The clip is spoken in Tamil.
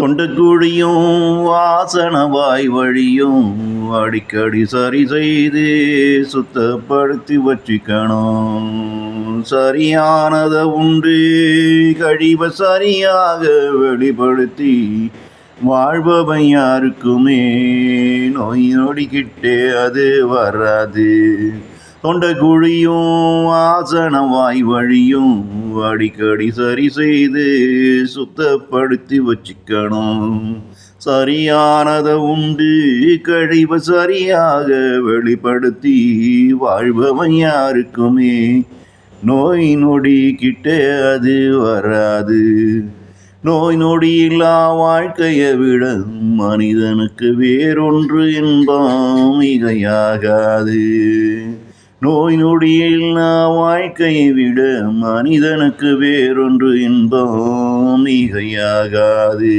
தொண்டக்குழியும் வாசனவாய் வழியும் அடிக்கடி சரி செய்து சுத்தப்படுத்தி வச்சுக்கணும். சரியானத உண்டு கழிவை சரியாக வெளிப்படுத்தி வாழ்பவன் யாருக்குமே நோய் நொடிக்கிட்டே அது வராது. தொண்டக்குழியும் ஆசனவாய் வழியும் அடிக்கடி சரி செய்து சுத்தப்படுத்தி வச்சுக்கணும். சரியானத உண்டு கழிவை சரியாக வெளிப்படுத்தி வாழ்பவன் யாருக்குமே நோய் நொடி கிட்டே அது வராது. நோய் நொடியில்லா வாழ்க்கையை விட மனிதனுக்கு வேறொன்று இன்பம் மிகையாகாது. நோய் நொடியில்லா வாழ்க்கையை விட மனிதனுக்கு வேறொன்று இன்பம் மிகையாகாது.